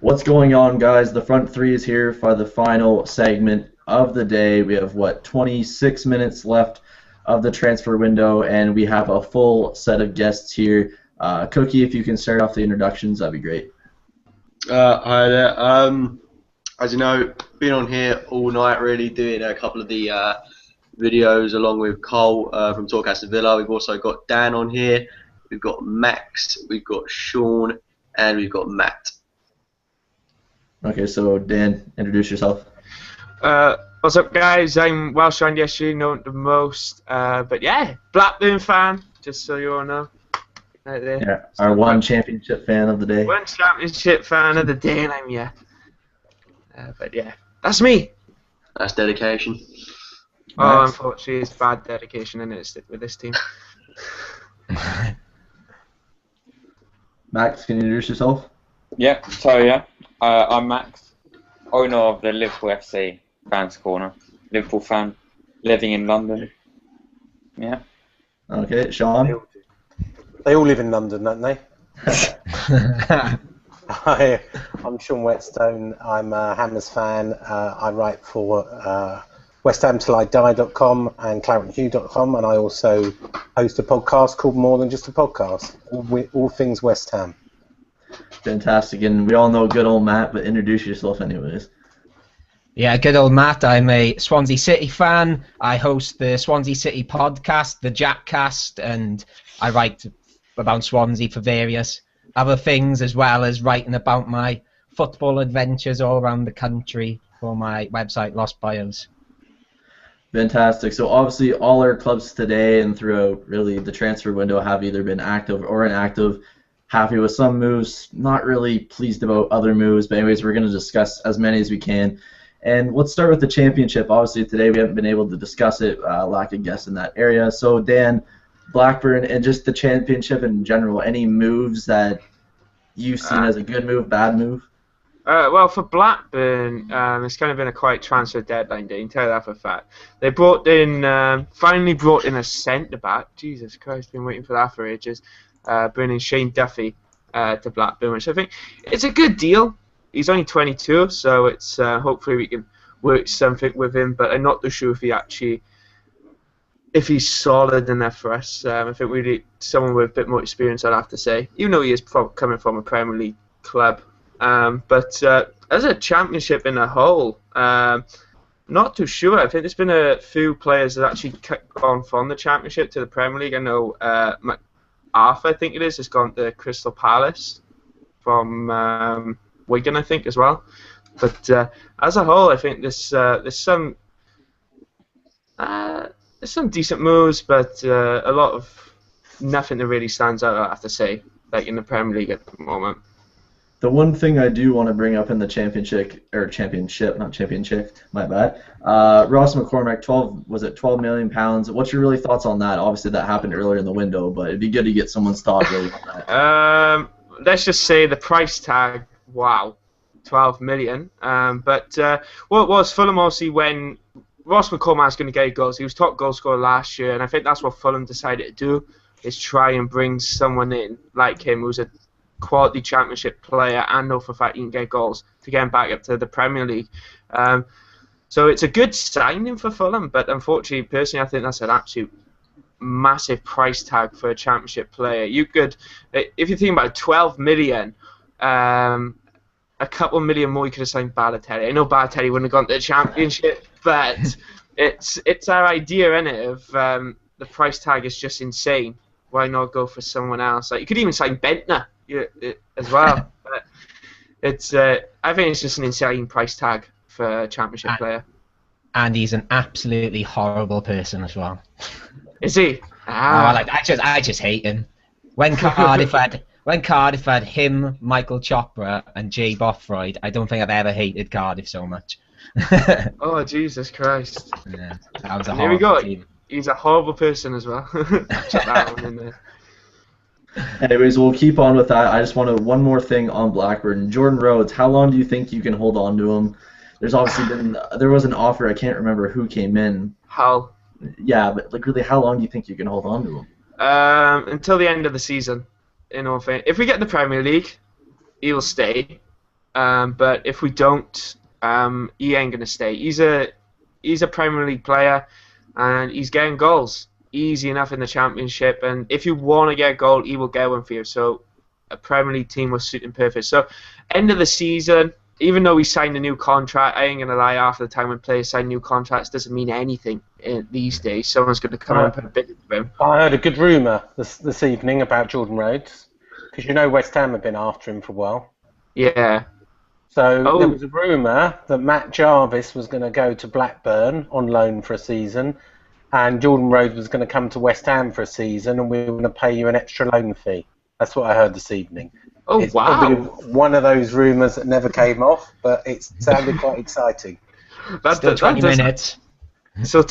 What's going on, guys? The front three is here for the final segment of the day. We have, 26 minutes left of the transfer window, and we have a full set of guests here. Cookie, if you can start off the introductions, that'd be great. Hi there. As you know, been on here all night, really, doing a couple of the videos along with Cole from TalkAstonVilla. We've also got Dan on here. We've got Max, we've got Sean, and we've got Matt. Okay, so Dan, introduce yourself. What's up, guys? I'm WelshDragonDSG, known the most, but yeah, Blackburn fan, just so you all know. Right there. Yeah, our one championship fan of the day. One championship fan of the day, and I'm but yeah, that's me. That's dedication. Oh, Max. unfortunately, it's bad dedication, and it's with this team. Max, can you introduce yourself? Yeah, so I'm Max, owner of the Liverpool FC Fans Corner, Liverpool fan, living in London. Yeah. Okay, Sean. They all live in London, don't they? I'm Sean Whetstone. I'm a Hammers fan. I write for WestHamTillIDie.com and ClaretandHue.com, and I also host a podcast called More Than Just a Podcast, all things West Ham. Fantastic, and we all know good old Matt, but introduce yourself anyways. Yeah, good old Matt. I'm a Swansea City fan. I host the Swansea City podcast, the Jackcast, and I write about Swansea for various other things, as well as writing about my football adventures all around the country for my website, Lost Bios. Fantastic. So obviously all our clubs today and throughout really the transfer window have either been active or inactive. Happy with some moves, not really pleased about other moves, but anyways, we're going to discuss as many as we can. And let's start with the championship. Obviously today we haven't been able to discuss it, lack of guests in that area. So Dan, Blackburn, and just the championship in general, any moves that you've seen as a good move, bad move? Well, for Blackburn, it's kind of been a quiet transfer deadline day. You can tell that for a fact. They finally brought in a centre back. Jesus Christ, been waiting for that for ages. Bringing Shane Duffy to Blackburn, which I think it's a good deal. He's only 22, so it's hopefully we can work something with him. But I'm not too sure if he's solid enough for us. I think we need someone with a bit more experience, I'd have to say, even though he is coming from a Premier League club. But as a championship in a whole, not too sure. I think there's been a few players that actually gone from the championship to the Premier League. I know Arthur, I think it is, has gone to Crystal Palace from Wigan, I think, as well. But as a whole, I think there's some decent moves, but a lot of nothing that really stands out, I have to say, like in the Premier League at the moment. The one thing I do want to bring up in the my bad. Ross McCormack, 12 million pounds. What's your really thoughts on that? Obviously that happened earlier in the window, but it'd be good to get someone's thought really on that. Let's just say the price tag, wow, 12 million. But what was Fulham, obviously, when Ross McCormack's going to get goals, he was top goal scorer last year, and I think that's what Fulham decided to do, is try and bring someone in like him who's a quality championship player and know for a fact he can get goals to get him back up to the Premier League. So it's a good signing for Fulham, but unfortunately, personally, I think that's an absolute massive price tag for a championship player. You could, if you think about it, 12 million, a couple million more you could have signed Balotelli. I know Balotelli wouldn't have gone to the championship, but it's our idea, isn't it, of the price tag is just insane. Why not go for someone else? Like, you could even sign Bentner as well. But I think it's just an insane price tag for a championship player. And he's an absolutely horrible person as well. Is he? I just hate him. When Cardiff had him, Michael Chopra, and Jay Bothroyd, I don't think I've ever hated Cardiff so much. Oh, Jesus Christ. Yeah, that was a Here we go. horrible team. He's a horrible person as well. Check that one in there. Anyways, we'll keep on with that. I just wanted one more thing on Blackburn. Jordan Rhodes, how long do you think you can hold on to him? There's obviously there was an offer. I can't remember who came in. Hull. Yeah, but like really, how long do you think you can hold on to him? Until the end of the season. In all fairness, if we get the Premier League, he'll stay. but if we don't, he ain't gonna stay. He's a Premier League player, and he's getting goals easy enough in the Championship. And if you want to get a goal, he will get one for you. So a Premier League team will suit him perfect. So end of the season, even though we signed a new contract, I ain't gonna lie. Half the time when players sign new contracts, doesn't mean anything these days. Someone's gonna come and put a bid into him. I heard a good rumour this evening about Jordan Rhodes, because you know West Ham have been after him for a while. Yeah. So there was a rumour that Matt Jarvis was going to go to Blackburn on loan for a season, and Jordan Rhodes was going to come to West Ham for a season, and we were going to pay you an extra loan fee. That's what I heard this evening. Oh, it's wow. probably one of those rumours that never came off, but it sounded quite exciting. That's Still 20 minutes. So,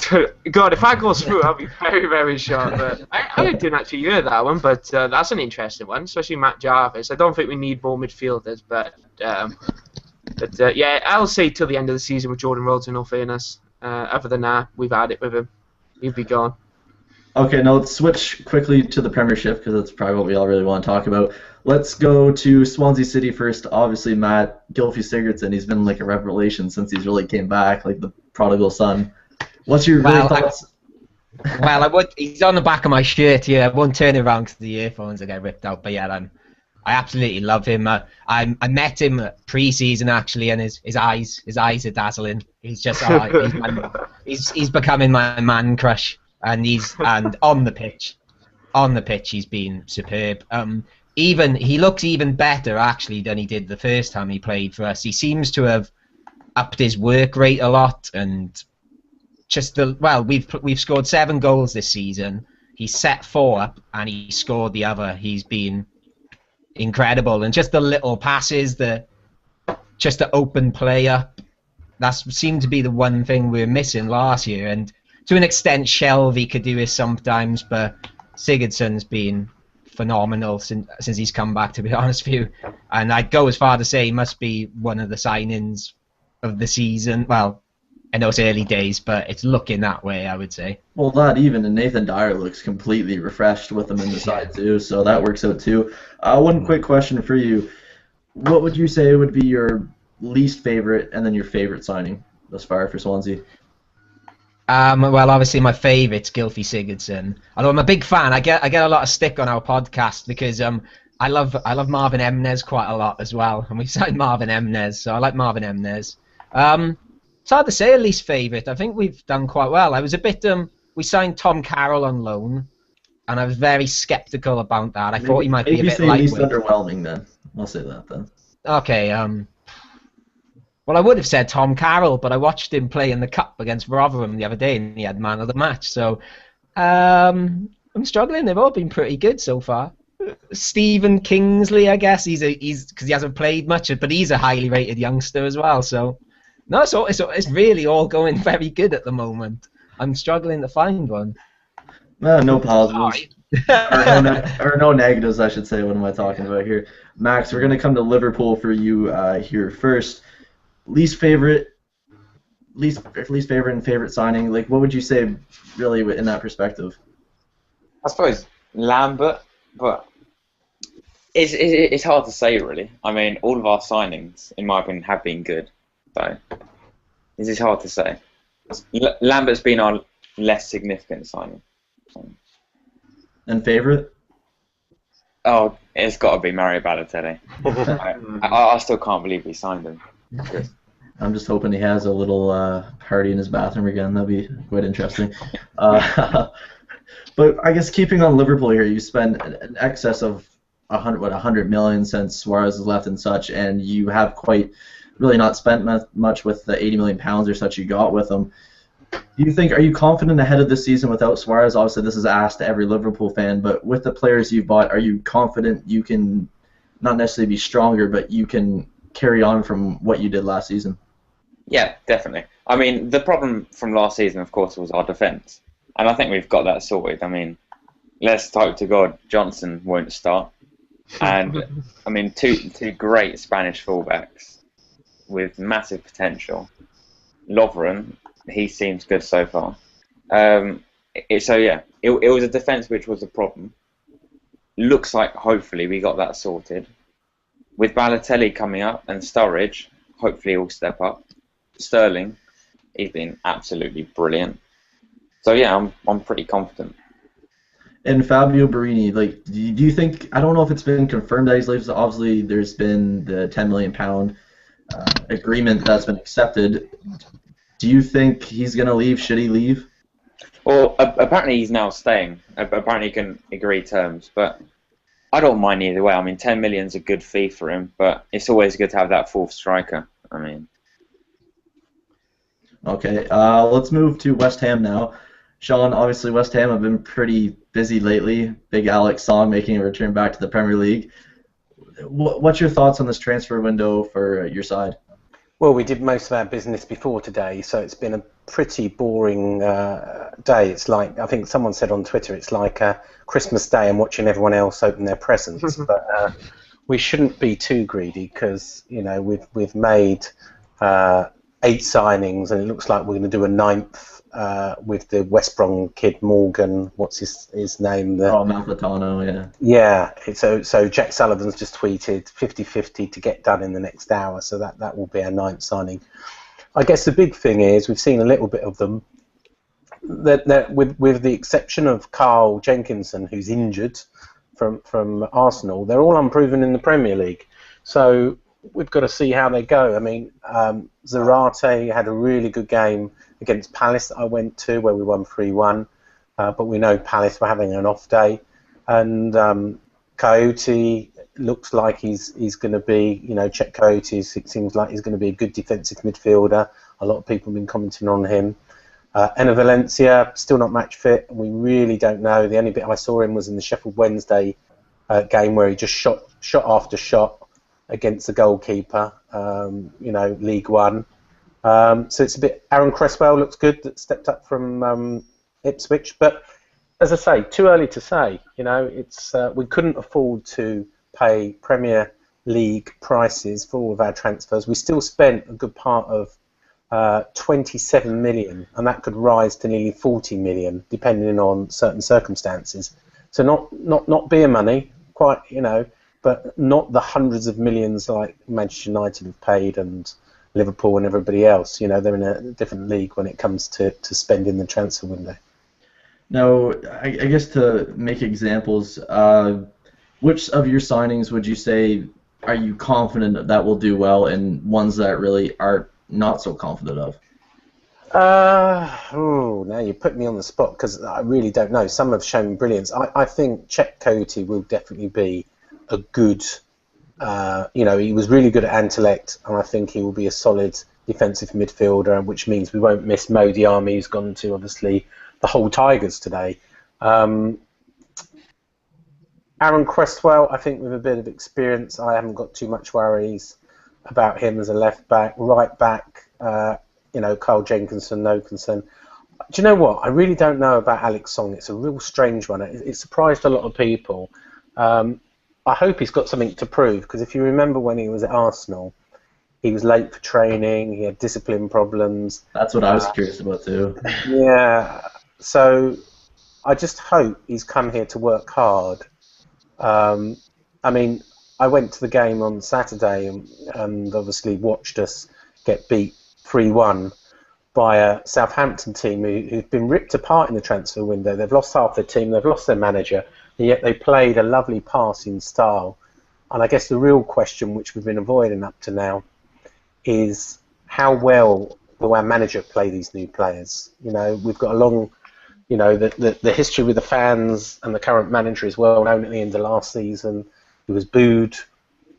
God, if that goes through, I'll be very, very shocked. But I didn't actually hear that one, but that's an interesting one, especially Matt Jarvis. I don't think we need more midfielders, but yeah, I'll say till the end of the season with Jordan Rhodes, in all fairness. Other than that, we've had it with him. He'll be gone. Okay, now let's switch quickly to the Premiership, because that's probably what we all really want to talk about. Let's go to Swansea City first. Obviously, Matt Gylfi Sigurdsson, he's been like a revelation since he's really came back, like the prodigal son. What's your thoughts? He's on the back of my shirt here. I won't turn it around because the earphones will get ripped out. But yeah, I absolutely love him. I met him pre-season actually, and his eyes are dazzling. He's just he's becoming my man crush, and on the pitch he's been superb. He looks even better actually than he did the first time he played for us. He seems to have upped his work rate a lot, and we've scored 7 goals this season. He's set 4 up and he scored the other. He's been incredible, and just the little passes, just the open play up, that seemed to be the one thing we were missing last year. And to an extent, Shelvey could do it sometimes, but Sigurdsson's been phenomenal since he's come back, to be honest with you. And I'd go as far to say he must be one of the signings of the season. Well, I know it's early days, but it's looking that way, I would say. Well, not even, and Nathan Dyer looks completely refreshed with him in the side too, so that works out too. One quick question for you: what would you say would be your least favorite and then your favorite signing thus far for Swansea? Well, obviously my favourite's Gylfi Sigurdsson. Although I'm a big fan, I get a lot of stick on our podcast because I love Marvin Emnes quite a lot as well, and we signed Marvin Emnes, so I like Marvin Emnes. It's hard to say a least favourite. I think we've done quite well. I was a bit we signed Tom Carroll on loan, and I was very sceptical about that. I thought he might be a bit lightweight. Maybe say least underwhelming then. I'll say that then. Okay. Well, I would have said Tom Carroll, but I watched him play in the Cup against Rotherham the other day, and he had man of the match. So I'm struggling. They've all been pretty good so far. Stephen Kingsley, I guess he's because he hasn't played much, but he's a highly rated youngster as well. So no, it's really all going very good at the moment. I'm struggling to find one. No positives. or no negatives, I should say. What am I talking about here? Max, we're going to come to Liverpool for you here first. Least favorite and favorite signing. Like, what would you say, really, in that perspective? I suppose Lambert, but it's hard to say, really. I mean, all of our signings, in my opinion, have been good. So this is hard to say. Lambert's been our less significant signing. And favorite? Oh, it's got to be Mario Balotelli. I still can't believe we signed him. I'm just hoping he has a little party in his bathroom again. That'd be quite interesting. But I guess keeping on Liverpool here, you spend an excess of 100 million since Suarez has left and such, and you have quite really not spent much with the 80 million pounds or such you got with them. Are you confident ahead of this season without Suarez? Obviously, this is asked to every Liverpool fan, but with the players you've bought, are you confident you can not necessarily be stronger, but you can carry on from what you did last season? Yeah, definitely. I mean, the problem from last season, of course, was our defence, and I think we've got that sorted. I mean, let's hope to God Johnson won't start, and I mean, two great Spanish fullbacks with massive potential. Lovren, he seems good so far. So yeah, it was a defence which was a problem. Looks like hopefully we got that sorted. with Balotelli coming up and Sturridge, hopefully he'll step up. Sterling, he's been absolutely brilliant. So yeah, I'm pretty confident. And Fabio Borini, like, do you think? I don't know if it's been confirmed that he's leaving. Obviously, there's been the £10 million agreement that's been accepted. Do you think he's gonna leave? Should he leave? Well, apparently he's now staying. Apparently he can agree terms, but I don't mind either way. I mean, 10 million's a good fee for him, but it's always good to have that fourth striker. I mean. Okay, let's move to West Ham now. Sean, obviously West Ham have been pretty busy lately. Big Alex Song making a return back to the Premier League. What's your thoughts on this transfer window for your side? Well, we did most of our business before today, so it's been a pretty boring day. It's like, I think someone said on Twitter, it's like Christmas Day and watching everyone else open their presents. But we shouldn't be too greedy because, you know, we've made 8 signings and it looks like we're going to do a 9th with the West Brom kid Morgan. What's his name? Malfitano, yeah. Yeah, so Jack Sullivan's just tweeted 50-50 to get done in the next hour, so that will be our 9th signing. I guess the big thing is we've seen a little bit of them. That with the exception of Carl Jenkinson, who's injured from Arsenal, they're all unproven in the Premier League. So we've got to see how they go. I mean, Zarate had a really good game against Palace that I went to, where we won 3-1. But we know Palace were having an off day, and Coyote looks like he's going to be, you know, Czech Coyote. It seems like he's going to be a good defensive midfielder. A lot of people have been commenting on him. Enna Valencia still not match fit. We really don't know. The only bit I saw him was in the Sheffield Wednesday game where he just shot after shot against the goalkeeper. You know, League One. So it's a bit. Aaron Cresswell looks good. That stepped up from Ipswich, but as I say, too early to say. You know, it's we couldn't afford to pay Premier League prices for all of our transfers. We still spent a good part of 27 million, and that could rise to nearly 40 million depending on certain circumstances. So not beer money, quite, you know, but not the hundreds of millions like Manchester United have paid and Liverpool and everybody else. You know, they're in a different league when it comes to spending the transfer window. Now, I guess to make examples, which of your signings would you say are you confident that will do well, and ones that really are not so confident of? Now you put me on the spot because I really don't know. Some have shown brilliance. I think Czech Coyote will definitely be a good. You know, he was really good at Anderlecht, and I think he will be a solid defensive midfielder, which means we won't miss Mo Diarmi, who's gone to obviously the whole Tigers today. Aaron Cresswell, I think with a bit of experience, I haven't got too much worries about him as a left back. Right back, you know, Carl Jenkinson, no concern. Do you know what? I really don't know about Alex Song. It's a real strange one. It surprised a lot of people. I hope he's got something to prove, because if you remember when he was at Arsenal, he was late for training, he had discipline problems. That's what I was curious about too. Yeah, so I just hope he's come here to work hard. I mean, I went to the game on Saturday and obviously watched us get beat 3-1 by a Southampton team who've been ripped apart in the transfer window. They've lost half their team, they've lost their manager, and yet they played a lovely passing style. And I guess the real question, which we've been avoiding up to now, is how well will our manager play these new players? You know, we've got a long, you know, the history with the fans, and the current manager is well known at the end of last season. He was booed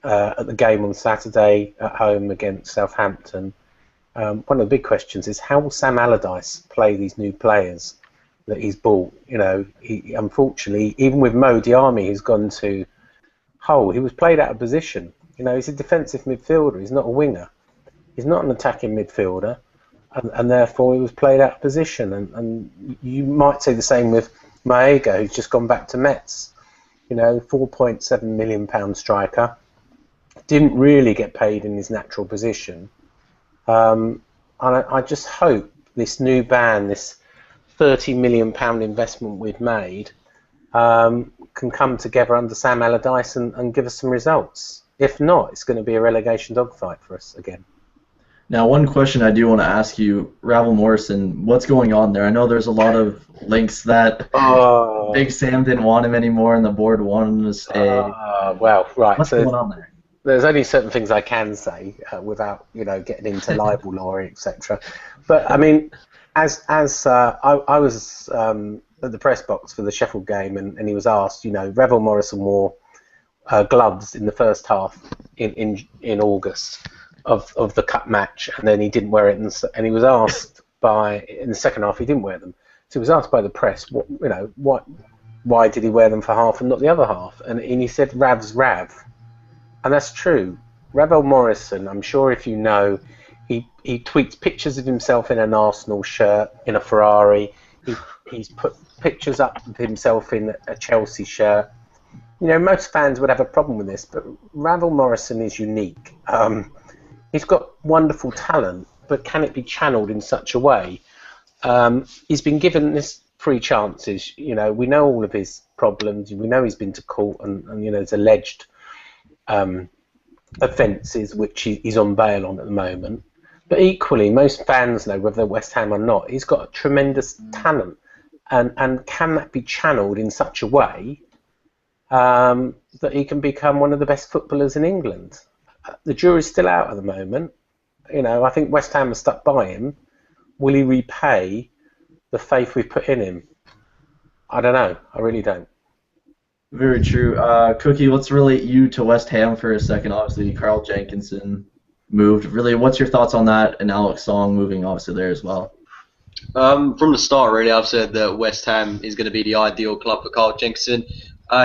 at the game on Saturday at home against Southampton. One of the big questions is how will Sam Allardyce play these new players that he's bought? You know, he, unfortunately, even with Mo Diarmi, who's gone to Hull, he was played out of position. You know, he's a defensive midfielder. He's not a winger. He's not an attacking midfielder, and therefore he was played out of position. And you might say the same with Maega, who's just gone back to Metz. You know, £4.7 million striker, didn't really get paid in his natural position. And I just hope this new ban, this £30 million investment we've made, can come together under Sam Allardyce and give us some results. If not, it's going to be a relegation dogfight for us again. Now, one question I do want to ask you, Ravel Morrison, what's going on there? I know there's a lot of links that Big Sam didn't want him anymore and the board wanted him to stay. Well, right. What's going on there? There's only certain things I can say without, getting into libel law, etc. But I mean, as I was at the press box for the Sheffield game, and he was asked, Ravel Morrison wore gloves in the first half in August of the cup match, and then he didn't wear it, and he was asked in the second half he didn't wear them. So he was asked by the press, why did he wear them for half and not the other half? And he said, Rav's Rav. And that's true. Ravel Morrison, I'm sure if you know, he tweets pictures of himself in an Arsenal shirt, in a Ferrari. He's put pictures up of himself in a Chelsea shirt. Most fans would have a problem with this, but Ravel Morrison is unique. He's got wonderful talent, but can it be channeled in such a way? He's been given this 3 chances. We know all of his problems. We know he's been to court and there's alleged offences which he's on bail on at the moment. But equally, most fans know, whether they're West Ham or not, he's got a tremendous talent. And can that be channeled in such a way that he can become one of the best footballers in England? The jury's still out at the moment. I think West Ham are stuck by him. Will he repay the faith we've put in him? I don't know. I really don't. Very true. Cookie, let's relate you to West Ham for a second. Obviously, Carl Jenkinson moved. Really, what's your thoughts on that, and Alex Song moving obviously there as well? From the start, really, I've said that West Ham is going to be the ideal club for Carl Jenkinson.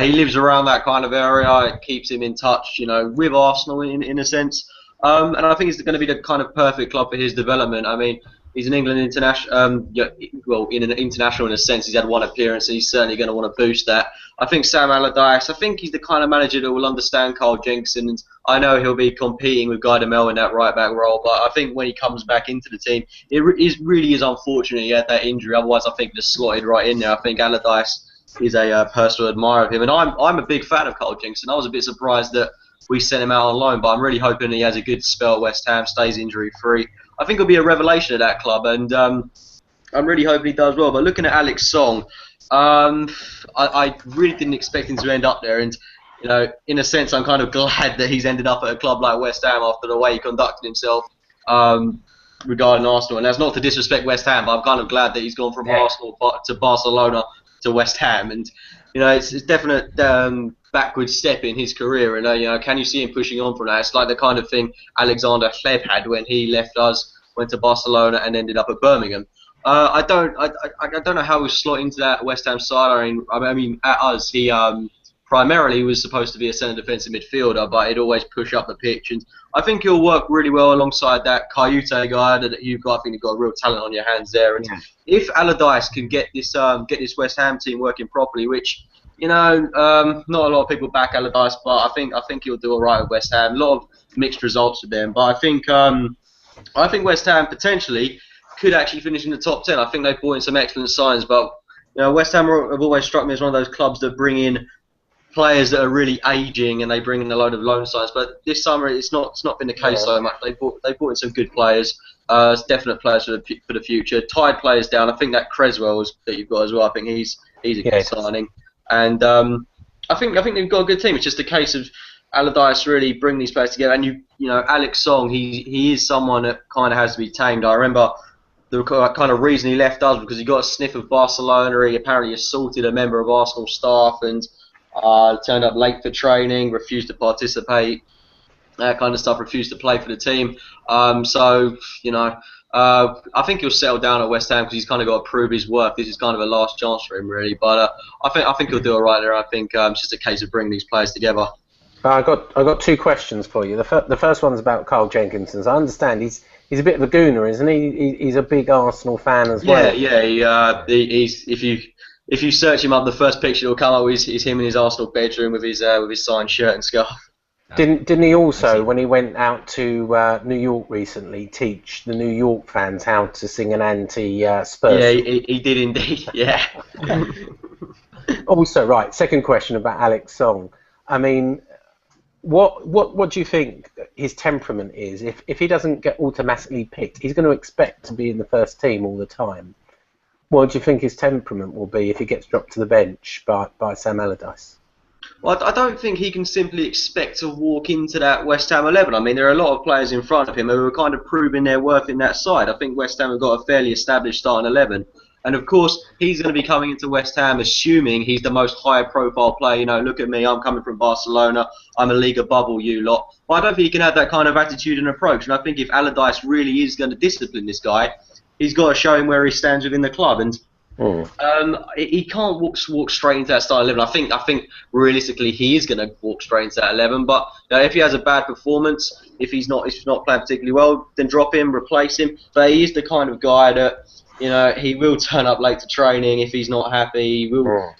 He lives around that kind of area. It keeps him in touch, with Arsenal in a sense. And I think it's going to be the kind of perfect club for his development. I mean, he's an England international. In an international in a sense, he's had 1 appearance, and he's certainly going to want to boost that. I think Sam Allardyce, I think he's the kind of manager that will understand Carl Jenkinson. And I know he'll be competing with Guy Demel in that right back role, but I think when he comes back into the team, it really is unfortunate he had that injury. Otherwise, I think just slotted right in there. I think Allardyce is a personal admirer of him, and I'm a big fan of Carl Jenkinson. I was a bit surprised that we sent him out on loan, but I'm really hoping he has a good spell at West Ham, stays injury free. I think he'll be a revelation at that club, and I'm really hoping he does well. But looking at Alex Song, I really didn't expect him to end up there, and in a sense, I'm kind of glad that he's ended up at a club like West Ham after the way he conducted himself regarding Arsenal. And that's not to disrespect West Ham, but I'm kind of glad that he's gone from Arsenal to Barcelona to West Ham, and it's a definite backward step in his career. And can you see him pushing on from that? It's like the kind of thing Alexander Hleb had when he left us, went to Barcelona, and ended up at Birmingham. I don't know how we slot into that West Ham side. I mean, at us, he primarily was supposed to be a centre defensive midfielder, but he'd always push up the pitch, and I think he'll work really well alongside that Kayute guy that you've got. I think you've got a real talent on your hands there. And if Allardyce can get this West Ham team working properly, which not a lot of people back Allardyce, but I think he'll do all right with West Ham. A lot of mixed results with them, but I think West Ham potentially could actually finish in the top 10. I think they've brought in some excellent signs, but West Ham have always struck me as one of those clubs that bring in players that are really aging, and they bring in a load of loan signs. But this summer, it's not been the case so much. They brought in some good players, definite players for the future. Tied players down. I think that Creswell that you've got as well. I think he's a good signing, and I think they've got a good team. It's just a case of Allardyce really bring these players together. And Alex Song, he is someone that kind of has to be tamed. I remember the kind of reason he left us because he got a sniff of Barcelona. He apparently assaulted a member of Arsenal staff and turned up late for training, refused to participate, that kind of stuff, refused to play for the team. I think he'll settle down at West Ham because he's kind of got to prove his worth. This is kind of a last chance for him, really. But I think he'll do all right there. I think it's just a case of bringing these players together. I got 2 questions for you. The first one's about Carl Jenkinson. I understand he's a bit of a gooner, isn't he? He's a big Arsenal fan as well. Yeah. If you search him up, the first picture that will come up is him in his Arsenal bedroom with his signed shirt and scarf. Didn't he also, when he went out to New York recently, teach the New York fans how to sing an anti-Spurs? Yeah, he did indeed. Yeah. Also, right. Second question about Alex Song. I mean, What do you think his temperament is? If he doesn't get automatically picked, he's going to expect to be in the first team all the time. What do you think his temperament will be if he gets dropped to the bench by Sam Allardyce? Well, I don't think he can simply expect to walk into that West Ham 11. I mean, there are a lot of players in front of him who are kind of proving their worth in that side. I think West Ham have got a fairly established starting 11. And of course, he's going to be coming into West Ham assuming he's the most high-profile player. You know, look at me, I'm coming from Barcelona, I'm a league above all you lot. But I don't think he can have that kind of attitude and approach. And I think if Allardyce really is going to discipline this guy, he's got to show him where he stands within the club. And he can't walk straight into that starting 11. I think realistically he is going to walk straight into that 11. But if he has a bad performance, if he's not playing particularly well, then drop him, replace him. But he is the kind of guy that, you know, he will turn up late to training if he's not happy.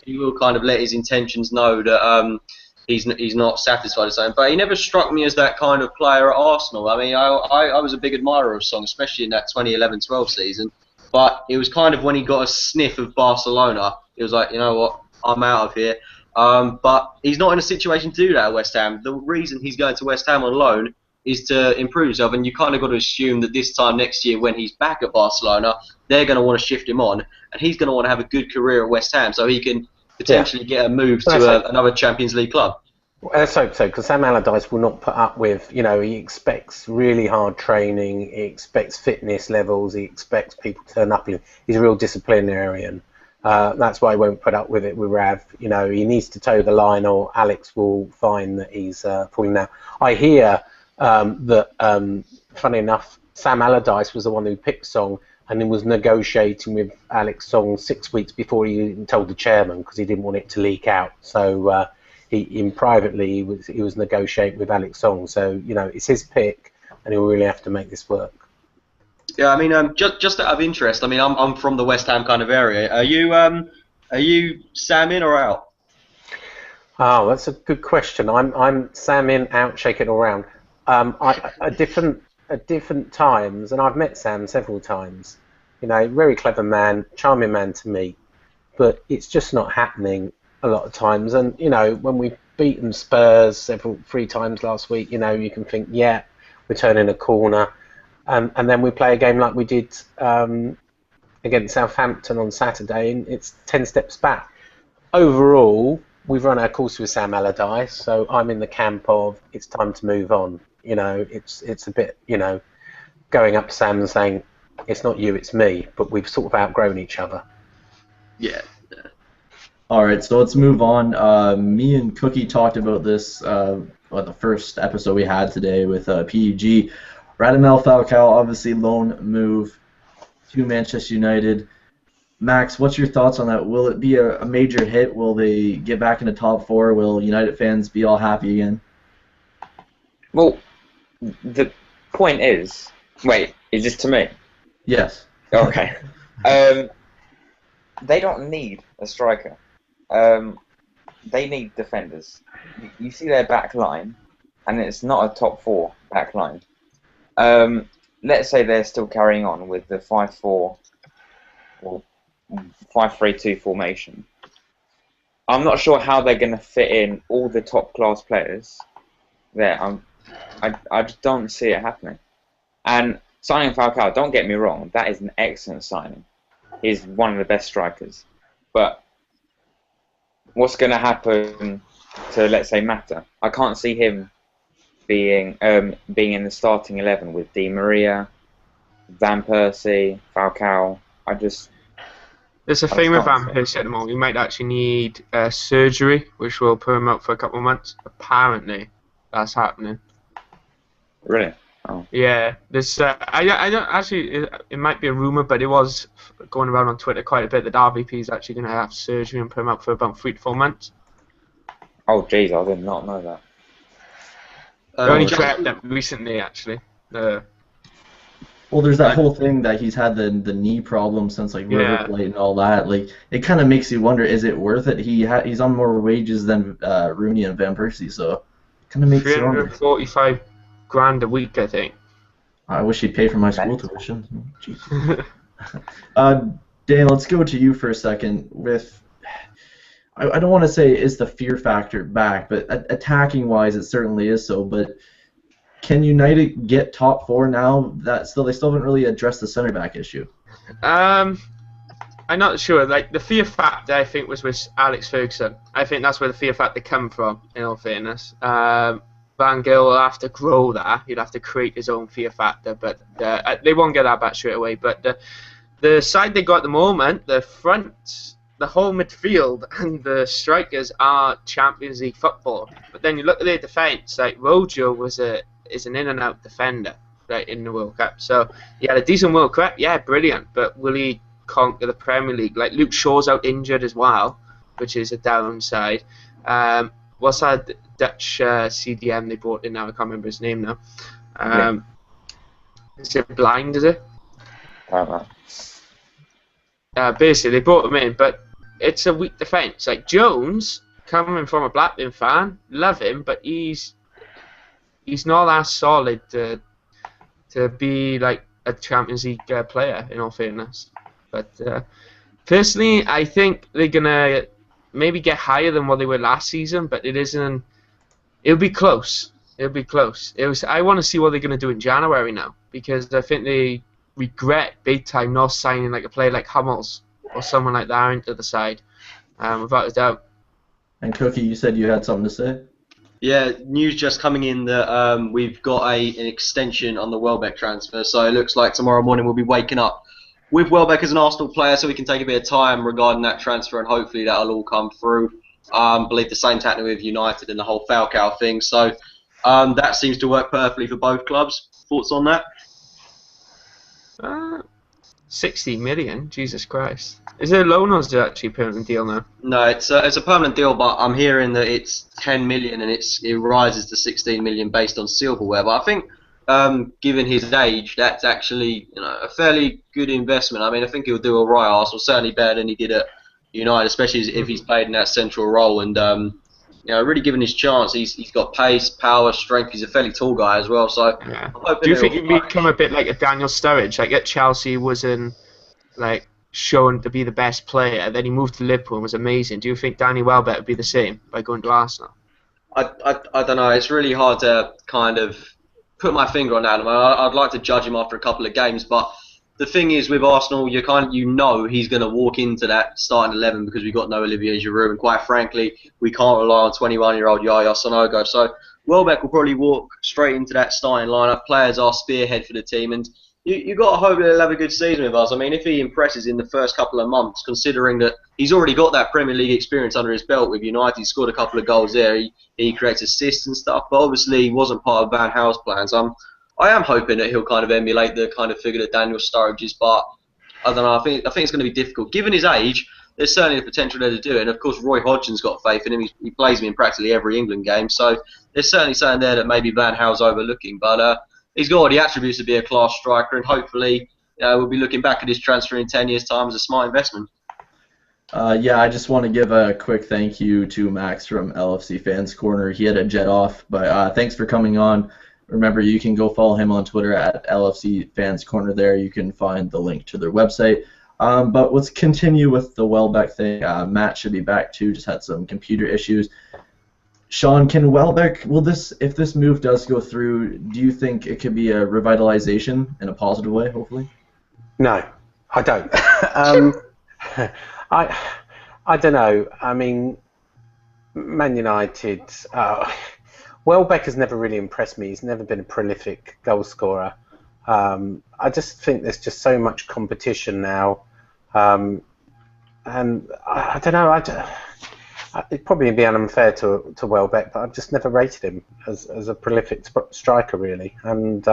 He will kind of let his intentions know that he's not satisfied with something. But he never struck me as that kind of player at Arsenal. I mean, I was a big admirer of Song, especially in that 2011-12 season. But it was kind of when he got a sniff of Barcelona, it was like, you know what, I'm out of here. But he's not in a situation to do that at West Ham. The reason he's going to West Ham on loan is to improve himself, and you kind of got to assume that this time next year when he's back at Barcelona, they're going to want to shift him on, and he's going to want to have a good career at West Ham so he can potentially get a move to another Champions League club. Well, let's hope so, because Sam Allardyce will not put up with, you know, he expects really hard training, he expects fitness levels, he expects people to turn up. He's a real disciplinarian. That's why he won't put up with it with Rav. You know, he needs to toe the line or Alex will find that he's falling down. I hear that, funny enough, Sam Allardyce was the one who picked Song and then was negotiating with Alex Song 6 weeks before he even told the chairman because he didn't want it to leak out. So he privately he was negotiating with Alex Song. So, you know, it's his pick and he'll really have to make this work. Yeah, I mean, just out of interest, I mean, I'm from the West Ham kind of area. Are you Sam in or out? Oh, that's a good question. I'm Sam in, out, shake it all around. At different times, and I've met Sam several times. You know, very clever man, charming man to meet, but it's just not happening a lot of times. And you know, when we've beaten Spurs 3 times last week, you know, you can think, yeah, we're turning a corner, and then we play a game like we did against Southampton on Saturday, and it's 10 steps back. Overall, we've run our course with Sam Allardyce, so I'm in the camp of it's time to move on. You know, it's a bit, you know, going up to Sam and saying, it's not you, it's me, but we've sort of outgrown each other. Yeah. All right, so let's move on. Me and Cookie talked about this on the first episode we had today with PEG. Radamel Falcao, obviously loan move to Manchester United. Max, what's your thoughts on that? Will it be a major hit? Will they get back in the top 4? Will United fans be all happy again? Well, the point is... Wait, is this to me? Yes. Okay. They don't need a striker. They need defenders. You see their back line, and it's not a top 4 back line. Let's say they're still carrying on with the 5-4 or 5-3-2 formation. I'm not sure how they're going to fit in all the top class players there. I just don't see it happening. And signing Falcao, don't get me wrong, that is an excellent signing. He's one of the best strikers. But what's going to happen to, let's say, Mata? I can't see him being in the starting 11 with Di Maria, Van Persie, Falcao. There's a thing with Van Persie at the moment. You might actually need surgery, which will put him up for a couple of months. Apparently, that's happening. Really? Oh. Yeah. There's. I don't actually. It might be a rumor, but it was going around on Twitter quite a bit that RVP is actually going to have surgery and put him up for about 3 to 4 months. Oh, jeez, I did not know that. I only checked that recently, actually. Well, there's that whole thing that he's had the knee problem since like River Plate and all that. Like, it kind of makes you wonder: is it worth it? He's on more wages than Rooney and Van Persie, so kind of makes you wonder. 345 grand a week, I think. I wish he'd pay for my school tuition. Dan, let's go to you for a second. I don't want to say is the fear factor back, but attacking wise, it certainly is so. But can United get top 4 now? They still haven't really addressed the center back issue. I'm not sure. Like, the fear factor, I think, was with Alex Ferguson. I think that's where the fear factor come from, in all fairness. Van Gaal will have to grow that. He'll have to create his own fear factor, but they won't get that back straight away. But the side they got at the moment, the front, the whole midfield, and the strikers are Champions League football. But then you look at their defence, like Rojo is an in-and-out defender, right, in the World Cup. So he had a decent World Cup, yeah, brilliant. But will he conquer the Premier League? Like, Luke Shaw's out injured as well, which is a downside. What's that Dutch CDM they brought in now? I can't remember his name now. Is it Blind, is it? Basically, they brought him in, but it's a weak defence. Like, Jones, coming from a Blackburn fan, love him, but he's not that solid to be like a Champions League player, in all fairness. But personally, I think they're gonna maybe get higher than what they were last season, but it isn't. It'll be close. It'll be close. I want to see what they're gonna do in January now, because I think they regret big time not signing like a player like Hummels or someone like that into the side, without a doubt. And Cookie, you said you had something to say? Yeah, news just coming in that we've got an extension on the Welbeck transfer, so it looks like tomorrow morning we'll be waking up with Welbeck as an Arsenal player, so we can take a bit of time regarding that transfer, and hopefully that'll all come through. I believe the same's happening with United and the whole Falcao thing, so that seems to work perfectly for both clubs. Thoughts on that? 60 million, Jesus Christ. Is it a loan or is it actually a permanent deal now? No, it's a permanent deal, but I'm hearing that it's 10 million and it rises to 16 million based on silverware. But I think, given his age, that's actually a fairly good investment. I mean, I think he'll do all right at Arsenal, certainly better than he did at United, especially if he's played in that central role. And really given his chance, he's got pace, power, strength. He's a fairly tall guy as well. So, yeah. Do you think he'd become a bit like a Daniel Sturridge? Like at Chelsea, wasn't like shown to be the best player. Then he moved to Liverpool and was amazing. Do you think Danny Welbeck would be the same by going to Arsenal? I don't know. It's really hard to kind of put my finger on that. I'd like to judge him after a couple of games, but the thing is with Arsenal, he's going to walk into that starting 11 because we've got no Olivier Giroud, and quite frankly, we can't rely on 21-year-old Yaya Sonogo. So Welbeck will probably walk straight into that starting lineup. Players are spearhead for the team, and you got to hope that he'll have a good season with us. I mean, if he impresses in the first couple of months, considering that he's already got that Premier League experience under his belt with United, he scored a couple of goals there, he creates assists and stuff, but obviously he wasn't part of Van Gaal's plans. I am hoping that he'll kind of emulate the kind of figure that Daniel Sturridge is, but I don't know. I think it's going to be difficult. Given his age, there's certainly the potential there to do it. And of course, Roy Hodgson's got faith in him. He plays him in practically every England game, so there's certainly something there that maybe Van Gaal's overlooking. But he's got all the attributes to be a class striker, and hopefully we'll be looking back at his transfer in 10 years' time as a smart investment. I just want to give a quick thank you to Max from LFC Fans Corner. He had a jet off, but thanks for coming on. Remember, you can go follow him on Twitter at LFC Fans Corner. There you can find the link to their website. But let's continue with the Welbeck thing. Matt should be back too, just had some computer issues. Sean, can Welbeck, if this move does go through, do you think it could be a revitalization in a positive way, hopefully? No, I don't. I don't know. I mean, Man United... Welbeck has never really impressed me. He's never been a prolific goal scorer. I just think there's just so much competition now, and I don't know. It'd probably be unfair to Welbeck, but I've just never rated him as a prolific striker, really. And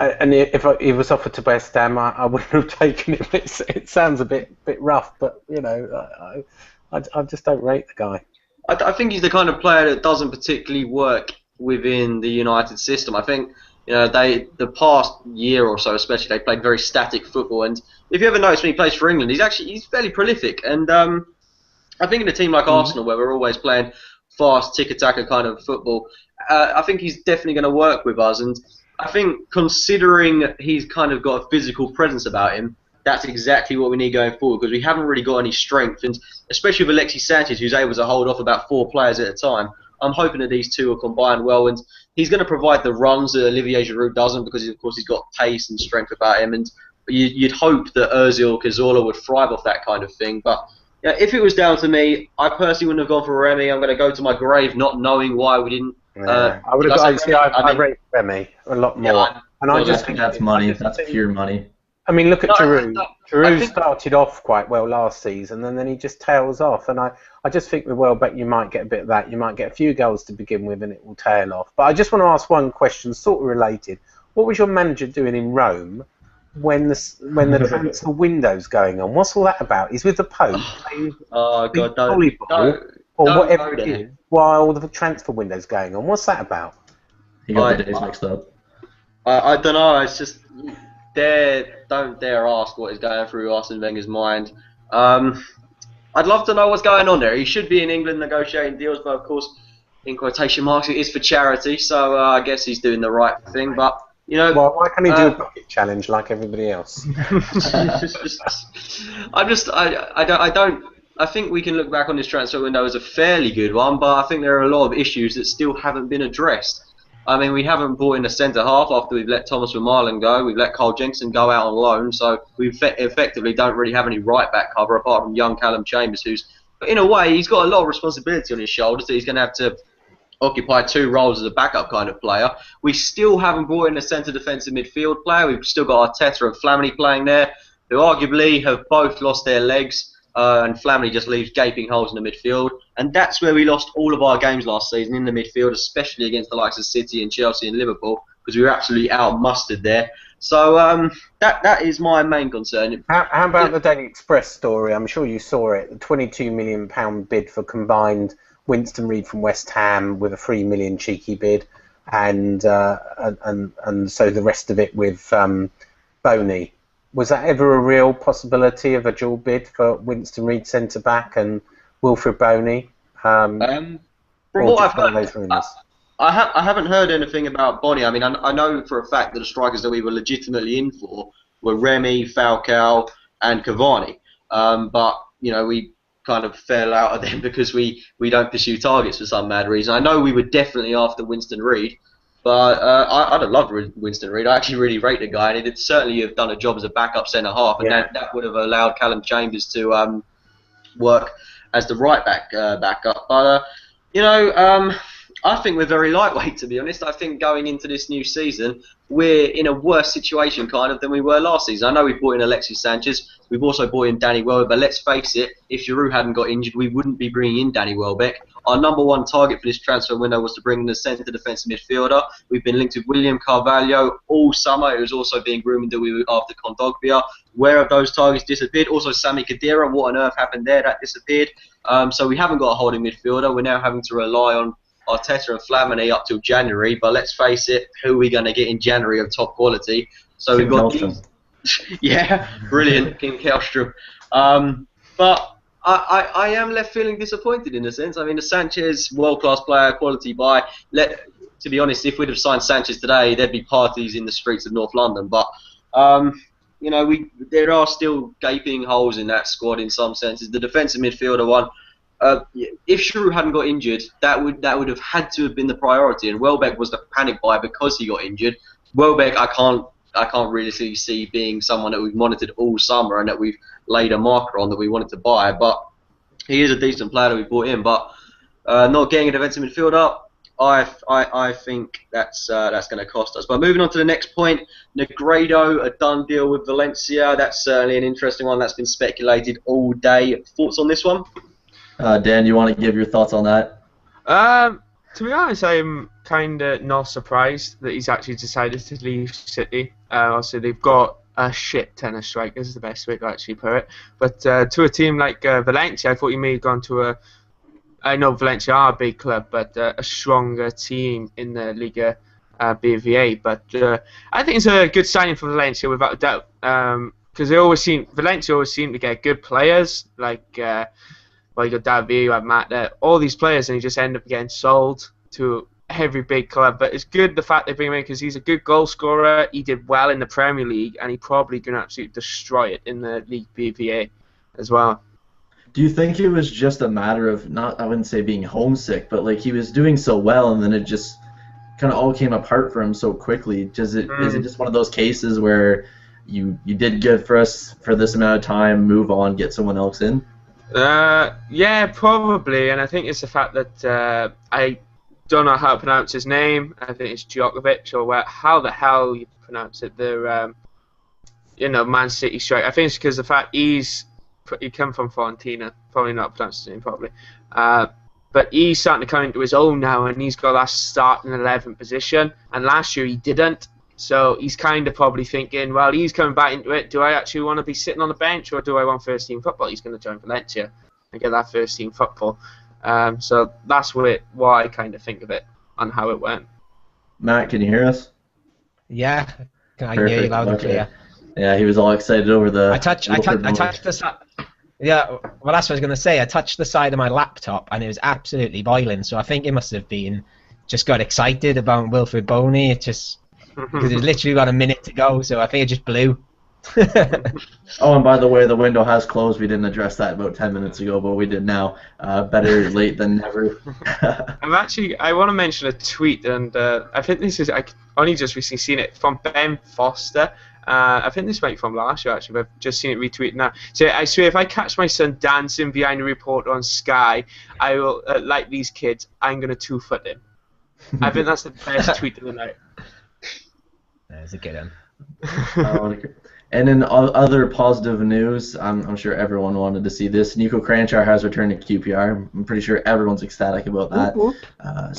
if he was offered to West Ham, I wouldn't have taken him. It sounds a bit rough, but I just don't rate the guy. I think he's the kind of player that doesn't particularly work within the United system. I think the past year or so, especially, they played very static football. And if you ever notice when he plays for England, he's fairly prolific. And I think in a team like Arsenal, where we're always playing fast, tick-a-tacker kind of football, I think he's definitely going to work with us. And I think considering he's kind of got a physical presence about him, that's exactly what we need going forward, because we haven't really got any strength, and especially with Alexis Sanchez, who's able to hold off about 4 players at a time. I'm hoping that these two will combine well, and he's going to provide the runs that Olivier Giroud doesn't, because of course he's got pace and strength about him, and you'd hope that Ozil Cazorla would thrive off that kind of thing. But yeah, if it was down to me, I personally wouldn't have gone for Remy. I'm going to go to my grave not knowing why we didn't. I would have got. See, I rate Remy a lot more, Yeah, I just think that's money. That's pure money. I mean, look at Giroud. Giroud started off quite well last season, and then he just tails off. And I just think with Welbeck, you might get a bit of that. You might get a few goals to begin with, and it will tail off. But I just want to ask one question, sort of related. What was your manager doing in Rome when the transfer window's going on? What's all that about? He's with the Pope playing volleyball or whatever it is while the transfer window's going on. What's that about? He got the days mixed up. I don't know. It's just don't dare ask what is going through Arsene Wenger's mind. I'd love to know what's going on there. He should be in England negotiating deals, but of course, in quotation marks, it is for charity. So I guess he's doing the right thing. But you know, well, why can't he do a bucket challenge like everybody else? I think we can look back on this transfer window as a fairly good one, but I think there are a lot of issues that still haven't been addressed. I mean, we haven't brought in a centre-half after we've let Thomas Vermaelen go. We've let Carl Jenkinson go out on loan, so we effectively don't really have any right-back cover apart from young Callum Chambers, who's, in a way, he's got a lot of responsibility on his shoulders, so he's going to have to occupy 2 roles as a backup kind of player. We still haven't brought in a centre defensive midfield player. We've still got Arteta and Flamini playing there, who arguably have both lost their legs. And Flamini just leaves gaping holes in the midfield, and that's where we lost all of our games last season, in the midfield, especially against the likes of City and Chelsea and Liverpool, because we were absolutely out-mustered there. So that is my main concern. How about the Daily Express story? I'm sure you saw it. The £22 million bid for combined Winston Reid from West Ham with a £3 million cheeky bid, and so the rest of it with Boney. Was that ever a real possibility of a dual bid for Winston Reid centre-back and Wilfred Boney? From what I've heard, I haven't heard anything about Boney. I mean, I know for a fact that the strikers that we were legitimately in for were Remy, Falcao and Cavani. But, you know, we kind of fell out of them because we don't pursue targets for some mad reason. I know we were definitely after Winston Reid. But I'd have loved Winston Reid. I actually really rate the guy, and he'd certainly have done a job as a backup centre-half, and that would have allowed Callum Chambers to work as the right-back backup. But, you know, I think we're very lightweight, to be honest. I think going into this new season, we're in a worse situation, kind of, than we were last season. I know we've brought in Alexis Sanchez. We've also brought in Danny Welbeck, but let's face it, if Giroud hadn't got injured, we wouldn't be bringing in Danny Welbeck. Our number 1 target for this transfer window was to bring in a centre defensive midfielder. We've been linked with William Carvalho all summer. It was also being rumoured that we were after Kondogbia. Where have those targets disappeared? Also, Sami Khedira, what on earth happened there? That disappeared. So we haven't got a holding midfielder. We're now having to rely on Arteta and Flamini up till January. But let's face it, who are we going to get in January of top quality? So we've got yeah, brilliant, Kim Kjellstrom. But I am left feeling disappointed in a sense. I mean, the Sanchez, world-class player, quality buy. To be honest, if we'd have signed Sanchez today, there'd be parties in the streets of North London. But you know, there are still gaping holes in that squad in some senses. The defensive midfielder one. If Giroud hadn't got injured, that would have had to have been the priority. And Welbeck was the panic buy because he got injured. Welbeck, I can't really see being someone that we've monitored all summer and that we've laid a marker on that we wanted to buy. But he is a decent player that we brought in. But not getting a defensive midfielder, I think that's going to cost us. But moving on to the next point, Negredo, a done deal with Valencia. That's certainly an interesting one. That's been speculated all day. Thoughts on this one? Dan, you want to give your thoughts on that? To be honest, I'm kind of not surprised that he's actually decided to leave City. Also, they've got a shit ton of strikers, is the best way to actually put it. But to a team like Valencia, I thought he may have gone to a... I know Valencia are a big club, but a stronger team in the Liga BVA. But I think it's a good signing for Valencia, without a doubt. Because Valencia always seem to get good players, like... well, you got David, you have Matt there, all these players, and you just end up getting sold to every big club, but it's good the fact they bring him in because he's a good goal scorer. He did well in the Premier League, and he probably going to absolutely destroy it in the League BVA as well. Do you think it was just a matter of not, I wouldn't say being homesick, but like he was doing so well and then it just kind of all came apart for him so quickly? Is it just one of those cases where you did good for us for this amount of time, move on, get someone else in? Yeah, probably, and I think it's the fact that I don't know how to pronounce his name. I think it's Djokovic or how the hell you pronounce it. The Man City striker. I think it's because the fact he come from Fiorentina, probably not pronounced his name properly. But he's starting to come into his own now, and he's got that starting 11th position. And last year he didn't, so he's kind of probably thinking, well, he's coming back into it. Do I actually want to be sitting on the bench, or do I want first team football? He's going to join Valencia and get that first team football. So that's why I kind of think of it and how it went. Matt, can you hear us? Yeah, I can hear you loud and clear. Yeah, he was all excited over the. I touched the side. Yeah, well, that's what I was going to say. I touched the side of my laptop and it was absolutely boiling. So I think it must have been just got excited about Wilfred Boney. It just because it was literally about a minute to go, so I think it just blew. Oh, and by the way, the window has closed. We didn't address that about 10 minutes ago, but we did now. Better late than never. I want to mention a tweet, and I think this is, I only just recently seen it, from Ben Foster. I think this might be from last year, actually, but I've just seen it retweeted now. So I swear, if I catch my son dancing behind a reporter on Sky, I will, like these kids, I'm going to 2-foot him. I think that's the best tweet of the night. There's a good one. And in other positive news, I'm sure everyone wanted to see this. Nico Kranjčar has returned to QPR. I'm pretty sure everyone's ecstatic about that. I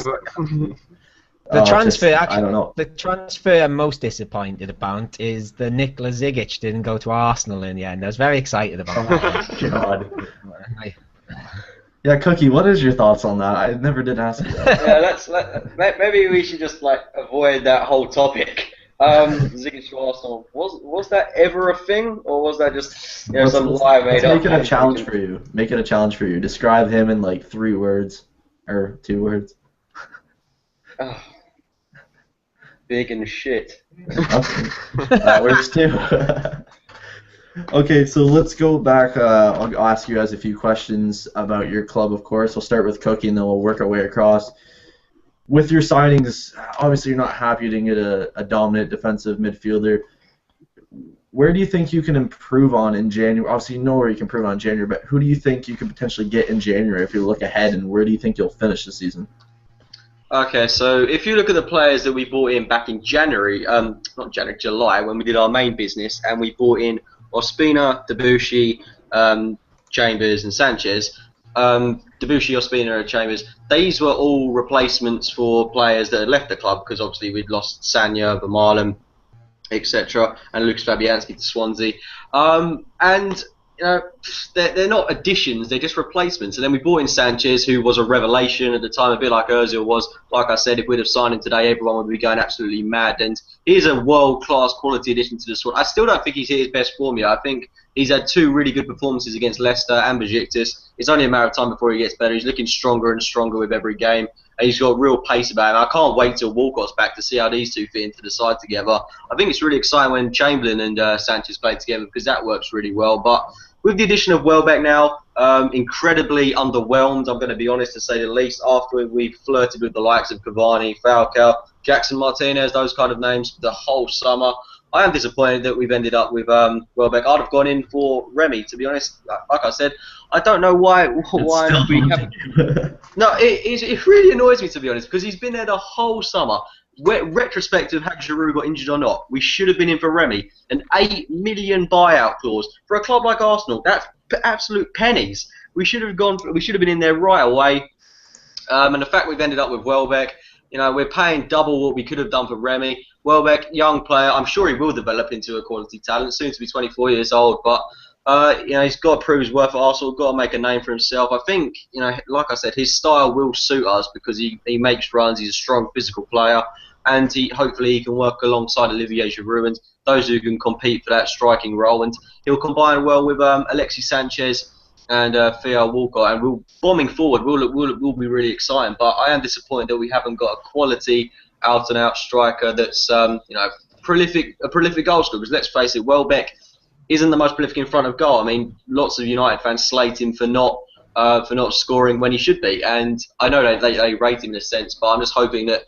don't know. The transfer I'm most disappointed about is the Nikola Zigic didn't go to Arsenal in the end. I was very excited about that. God. Yeah, Cookie, what is your thoughts on that? I never did ask you that. Yeah, maybe we should just avoid that whole topic. Zigic to Arsenal, was that ever a thing, or was that just some lie made up? Make it a challenge for you. Make it a challenge for you. Describe him in like 3 words or 2 words. Big and shit. Okay. That works too. Okay, so let's go back. I'll ask you guys a few questions about your club, of course. We'll start with Cookie, and then we'll work our way across. With your signings, obviously you're not happy you didn't get a dominant defensive midfielder. Where do you think you can improve on in January? Obviously you know where you can improve on in January, but who do you think you could potentially get in January if you look ahead, and where do you think you'll finish the season? Okay, so if you look at the players that we bought in back in January, not January, July, when we did our main business, and we bought in Ospina, Debuchy, Chambers, and Sanchez. Debuchy, Ospina, and Chambers, these were all replacements for players that had left the club, because obviously we'd lost Sanya, Vermaelen, etc., and Lucas Fabianski to Swansea. And they're not additions, they're just replacements. And then we bought in Sanchez, who was a revelation at the time, a bit like Ozil was. Like I said, if we'd have signed him today, everyone would be going absolutely mad. And he's a world-class quality addition to the squad. I still don't think he's hit his best form yet. I think he's had 2 really good performances against Leicester and Besiktas. It's only a matter of time before he gets better. He's looking stronger and stronger with every game. And he's got real pace about him. I can't wait till Walcott's back to see how these 2 fit into the side together. I think it's really exciting when Chamberlain and Sanchez play together, because that works really well. But with the addition of Welbeck now, incredibly underwhelmed, I'm going to be honest to say the least, after we've flirted with the likes of Cavani, Falcao, Jackson Martinez, those kind of names, the whole summer. I am disappointed that we've ended up with Welbeck. I'd have gone in for Remy, to be honest. Like I said, I don't know why we have. No, it really annoys me, to be honest, because he's been there the whole summer. Retrospective, had Giroud got injured or not, we should have been in for Remy. An $8 million buyout clause for a club like Arsenal. That's absolute pennies. We should have been in there right away. And the fact we've ended up with Welbeck, we're paying double what we could have done for Remy. Welbeck, young player, I'm sure he will develop into a quality talent, soon to be 24 years old, but he's got to prove his worth at Arsenal, got to make a name for himself. I think, like I said, his style will suit us because he makes runs, he's a strong physical player, and hopefully he can work alongside Olivier Giroud and those who can compete for that striking role, and he'll combine well with Alexis Sanchez and Theo Walcott, and we're bombing forward. Will be really exciting. But I am disappointed that we haven't got a quality out-and-out striker that's a prolific goal scorer. Because let's face it, Welbeck isn't the most prolific in front of goal. I mean, lots of United fans slate him for not scoring when he should be, and I know they rate him in a sense, but I'm just hoping that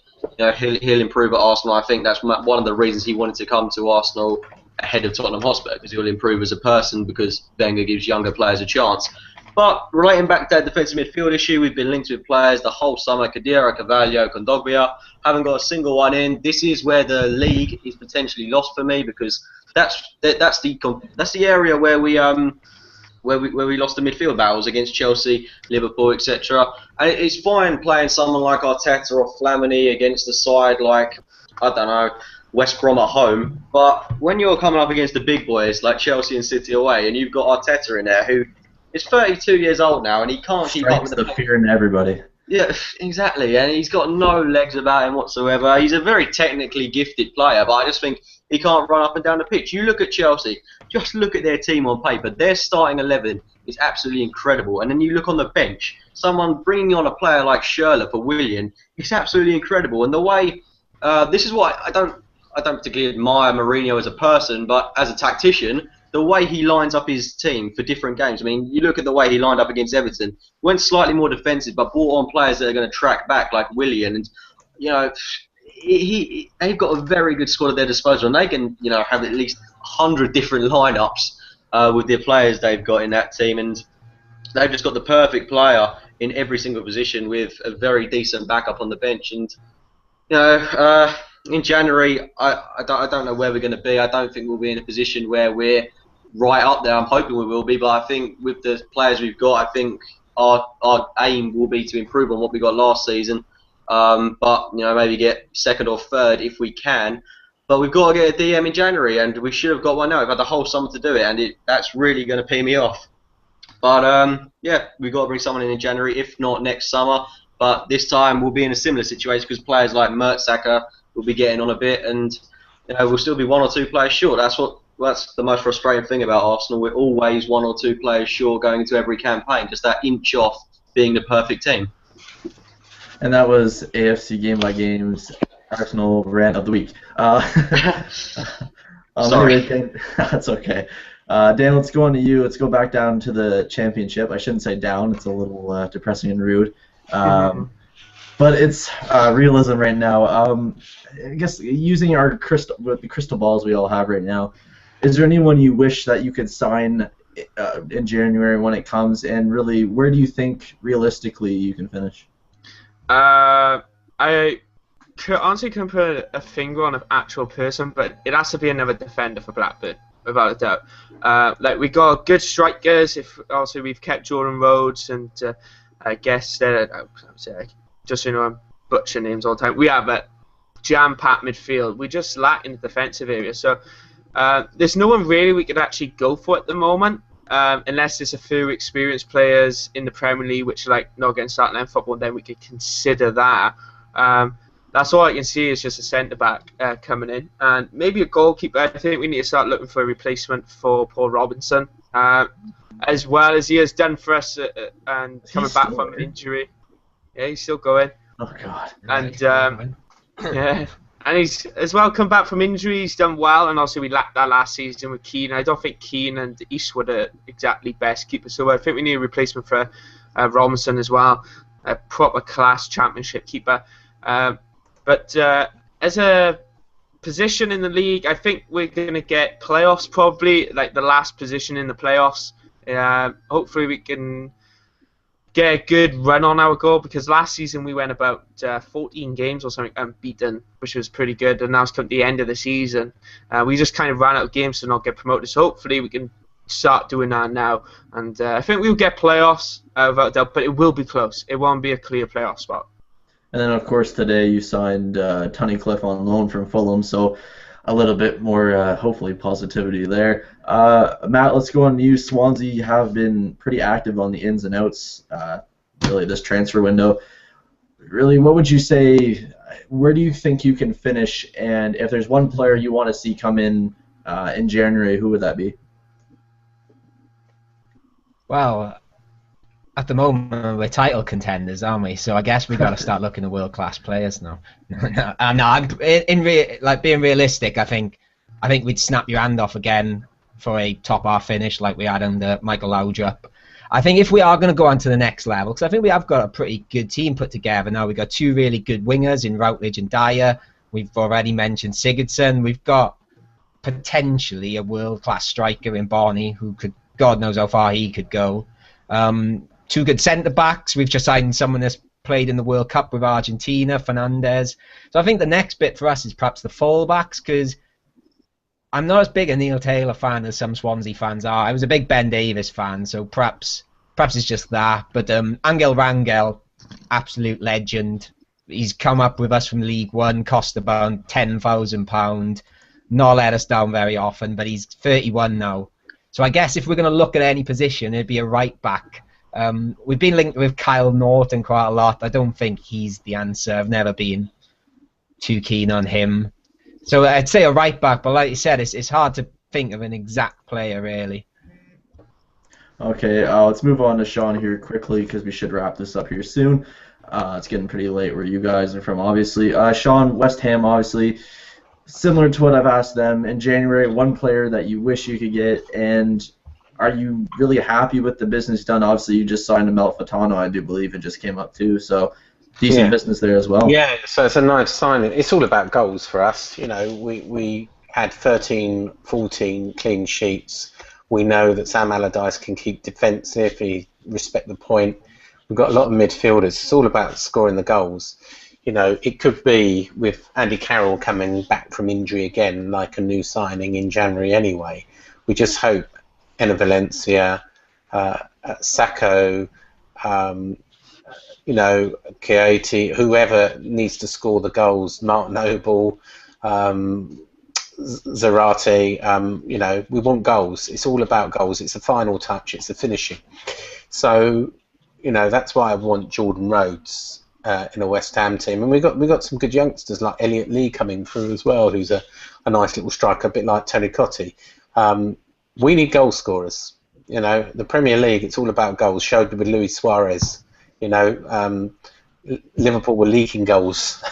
he'll improve at Arsenal. I think that's one of the reasons he wanted to come to Arsenal ahead of Tottenham Hotspur, because he'll improve as a person, because Wenger gives younger players a chance. But relating back to that defensive midfield issue, we've been linked with players the whole summer: Khedira, Carvalho, Kondogbia. Haven't got a single one in. This is where the league is potentially lost for me, because that's the area where we lost the midfield battles against Chelsea, Liverpool, etc. And it's fine playing someone like Arteta or Flamini against the side like, I don't know, West Brom at home. But when you're coming up against the big boys like Chelsea and City away, and you've got Arteta in there who is 32 years old now, and he can't keep up with the fear in everybody. Yeah, exactly, and he's got no legs about him whatsoever. He's a very technically gifted player, but I just think he can't run up and down the pitch. You look at Chelsea, just look at their team on paper. Their starting 11 is absolutely incredible, and then you look on the bench, someone bringing on a player like Schürrle for Willian, it's absolutely incredible. And the way, this is why I don't particularly admire Mourinho as a person, but as a tactician, the way he lines up his team for different games. I mean, you look at the way he lined up against Everton, went slightly more defensive, but brought on players that are going to track back like Willian, and they've got a very good squad at their disposal, and they can have at least 100 different lineups with the players they've got in that team, and they've just got the perfect player in every single position with a very decent backup on the bench. And in January, I don't know where we're going to be. I don't think we'll be in a position where we're right up there. I'm hoping we will be, but I think with the players we've got, I think our aim will be to improve on what we got last season. But maybe get second or third if we can. But we've got to get a DM in January, and we should have got one now. We've had the whole summer to do it, and that's really going to pee me off. But yeah, we've got to bring someone in January, if not next summer. But this time we'll be in a similar situation, because players like Mertesacker will be getting on a bit, and we'll still be one or two players short. That's the most frustrating thing about Arsenal. We're always one or two players short going into every campaign, just that inch off being the perfect team. And that was AFC Game by Game's Arsenal rant of the week. Sorry. That's okay. Dan, let's go on to you. Let's go back down to the championship. I shouldn't say down. It's a little depressing and rude. But it's realism right now. I guess using the crystal balls we all have right now, is there anyone you wish that you could sign in January when it comes? And really, where do you think realistically you can finish? I honestly couldn't put a finger on an actual person, but it has to be another defender for Blackburn, without a doubt. Like, we got good strikers. If also we've kept Jordan Rhodes, and I guess just so you know, I'm butchering names all the time. We have a jam-packed midfield. We just lack in the defensive area. So there's no one really we could actually go for at the moment, unless there's a few experienced players in the Premier League which are like not getting started in football, and then we could consider that. That's all I can see is just a centre-back coming in. And maybe a goalkeeper. I think we need to start looking for a replacement for Paul Robinson, as well as he has done for us and coming back from an injury. Yeah, he's still going. Oh, God. And yeah, and he's as well come back from injury. He's done well, and also we lacked that last season with Keane. I don't think Keane and Eastwood are exactly best keepers, so I think we need a replacement for Robinson as well, a proper class championship keeper. But as a position in the league, I think we're going to get playoffs probably, like the last position in the playoffs. Hopefully we can get a good run on our goal, because last season we went about 14 games or something unbeaten, which was pretty good, and now it's come to the end of the season. We just kind of ran out of games to not get promoted, so hopefully we can start doing that now, and I think we'll get playoffs without a doubt, but it will be close. It won't be a clear playoff spot. And then, of course, today you signed Tunnicliffe on loan from Fulham, so a little bit more, hopefully, positivity there. Matt, let's go on to you. Swansea have been pretty active on the ins and outs, really, this transfer window. Really, what would you say, where do you think you can finish? And if there's one player you want to see come in January, who would that be? Well, at the moment we're title contenders, aren't we? So I guess we've got to start looking at world-class players now. No, I'm being realistic. I think we'd snap your hand off again for a top half finish like we had under Michael Laudrup. I think if we are going to go on to the next level, because I think we have got a pretty good team put together now. We've got two really good wingers in Routledge and Dyer. We've already mentioned Sigurdsson. We've got potentially a world-class striker in Barney who could, God knows how far he could go. Two good centre-backs. We've just signed someone that's played in the World Cup with Argentina, Fernandez. So I think the next bit for us is perhaps the full-backs, because I'm not as big a Neil Taylor fan as some Swansea fans are. I was a big Ben Davies fan, so perhaps it's just that. But Angel Rangel, absolute legend. He's come up with us from League One, cost about £10,000. Not let us down very often, but he's 31 now. So I guess if we're going to look at any position, it'd be a right-back. We've been linked with Kyle Norton quite a lot. I don't think he's the answer. I've never been too keen on him. So I'd say a right back, but like you said, it's hard to think of an exact player, really. Okay, let's move on to Sean here quickly because we should wrap this up here soon. It's getting pretty late where you guys are from, obviously. Sean, West Ham, obviously, similar to what I've asked them. In January, one player that you wish you could get, and are you really happy with the business done? Obviously, you just signed Mel Fatano, I do believe it just came up too, so decent business there as well. Yeah, so it's a nice signing. It's all about goals for us. You know, we had 13, 14 clean sheets. We know that Sam Allardyce can keep defensive. He respect the point. We've got a lot of midfielders. It's all about scoring the goals. You know, it could be with Andy Carroll coming back from injury again, like a new signing in January anyway. We just hope Enner Valencia, Sacco, you know, Coyote, whoever needs to score the goals, Mark Noble, Zarate, you know, we want goals. It's all about goals. It's the final touch. It's the finishing. So, you know, that's why I want Jordan Rhodes in a West Ham team. And we got some good youngsters like Elliot Lee coming through as well, who's a nice little striker, a bit like Tony Cottee. We need goal scorers. You know, the Premier League, it's all about goals. Showed with Luis Suarez. You know, Liverpool were leaking goals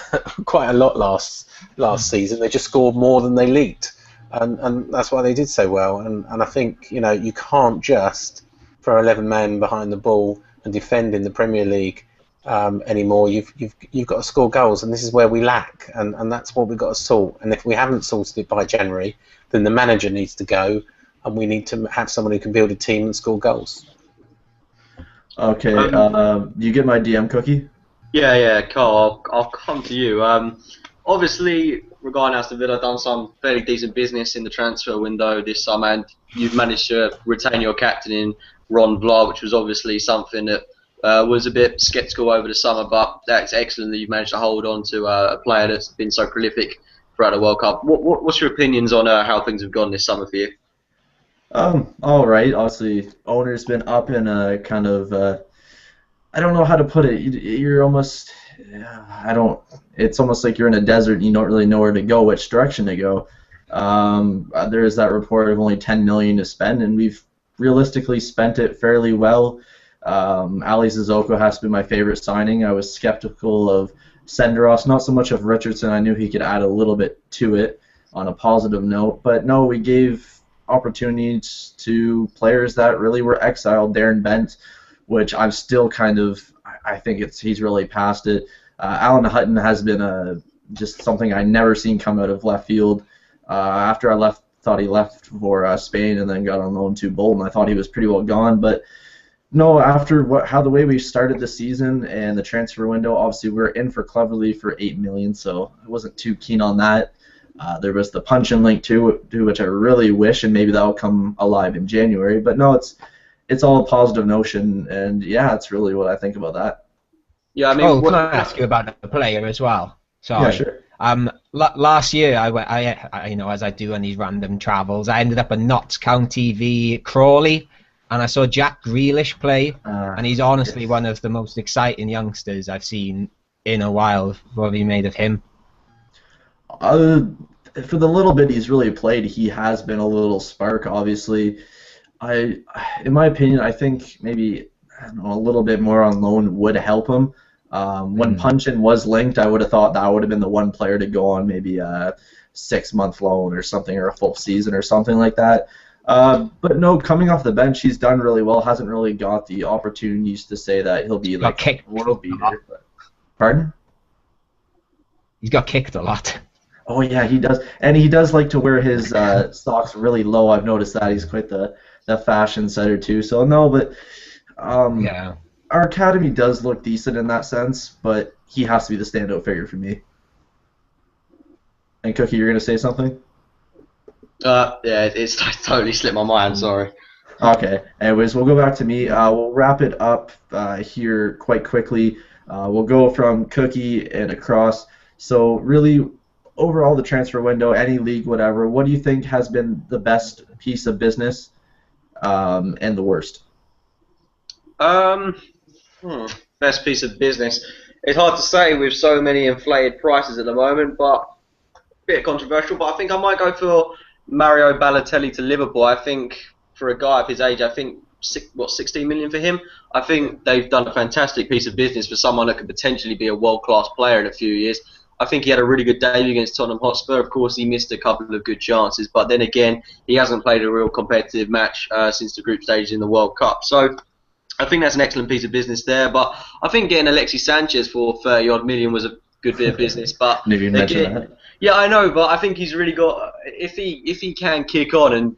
quite a lot last season. They just scored more than they leaked, and that's why they did so well. And I think, you know, you can't just throw 11 men behind the ball and defend in the Premier League anymore. You've got to score goals, and this is where we lack, and that's what we've got to sort. And if we haven't sorted it by January, then the manager needs to go, and we need to have someone who can build a team and score goals. Okay, you get my DM cookie? Yeah, Carl, I'll come to you. Obviously, regarding Aston Villa, done some fairly decent business in the transfer window this summer, and you've managed to retain your captain in Ron Vlaar, which was obviously something that was a bit sceptical over the summer, but that's excellent that you've managed to hold on to a player that's been so prolific throughout the World Cup. What's your opinions on how things have gone this summer for you? All right. Obviously, owner's been up in a kind of, I don't know how to put it. You're almost, it's almost like you're in a desert and you don't really know where to go, which direction to go. There is that report of only 10 million to spend, and we've realistically spent it fairly well. Ali Sissoko has to be my favorite signing. I was skeptical of Senderos, not so much of Richardson. I knew he could add a little bit to it on a positive note, but no, we gave opportunities to players that really were exiled. Darren Bent, which I'm still kind of, I think he's really past it. Alan Hutton has been just something I never seen come out of left field. After I thought he left for Spain and then got on loan to Bolton. I thought he was pretty well gone, but no, after the way we started the season and the transfer window, obviously we're in for Cleverly for $8 million, so I wasn't too keen on that. There was the punch and link too, which I really wish, and maybe that'll come alive in January. But no, it's all a positive notion, and yeah, that's really what I think about that. Yeah, I mean, can I ask you about the player as well? Sorry. Yeah, sure. Last year, I you know, as I do on these random travels, I ended up at Notts County v Crawley, and I saw Jack Grealish play, and he's honestly one of the most exciting youngsters I've seen in a while. What have you made of him? For the little bit he's really played, he has been a little spark, obviously. In my opinion, I think maybe I don't know, a little bit more on loan would help him. When Punchin was linked, I would have thought that would have been the one player to go on maybe a 6-month loan or something, or a full season or something like that. But no, coming off the bench, he's done really well. Hasn't really got the opportunities to say that he'll be like a world beater. Pardon? He's got kicked a lot. Oh yeah, he does, and he does like to wear his socks really low. I've noticed that he's quite the fashion setter too. So no, but yeah, our academy does look decent in that sense, but he has to be the standout figure for me. And Cookie, you're gonna say something? Yeah, it's totally slipped my mind. Sorry. Okay. Anyways, we'll go back to me. We'll wrap it up here quite quickly. We'll go from Cookie and across. So really, overall, the transfer window, any league, whatever, what do you think has been the best piece of business and the worst? Best piece of business. It's hard to say with so many inflated prices at the moment, but a bit controversial. But I think I might go for Mario Balotelli to Liverpool. I think for a guy of his age, I think 16 million for him. I think they've done a fantastic piece of business for someone that could potentially be a world-class player in a few years. I think he had a really good debut against Tottenham Hotspur. Of course, he missed a couple of good chances, but then again, he hasn't played a real competitive match since the group stage in the World Cup. So I think that's an excellent piece of business there. But I think getting Alexis Sanchez for 30-odd million was a good bit of business. But yeah, I know, but I think he's really got, if he can kick on and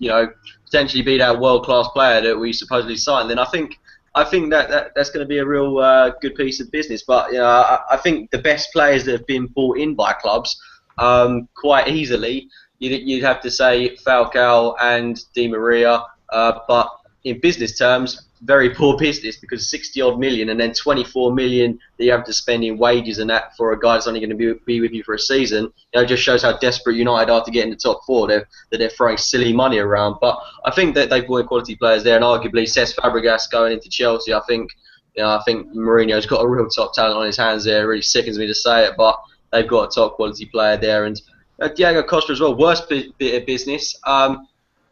potentially be that world-class player that we supposedly signed, then I think that's going to be a real good piece of business. But I think the best players that have been bought in by clubs quite easily, you'd have to say Falcao and Di Maria. But in business terms, very poor business, because 60-odd million and then 24 million that you have to spend in wages and that for a guy that's only going to be with you for a season, just shows how desperate United are to get in the top four. That they're throwing silly money around. But I think that they've bought quality players there, and arguably Cesc Fabregas going into Chelsea, I think Mourinho's got a real top talent on his hands there. It really sickens me to say it, but they've got a top quality player there. And Diego Costa as well, worst bit of business.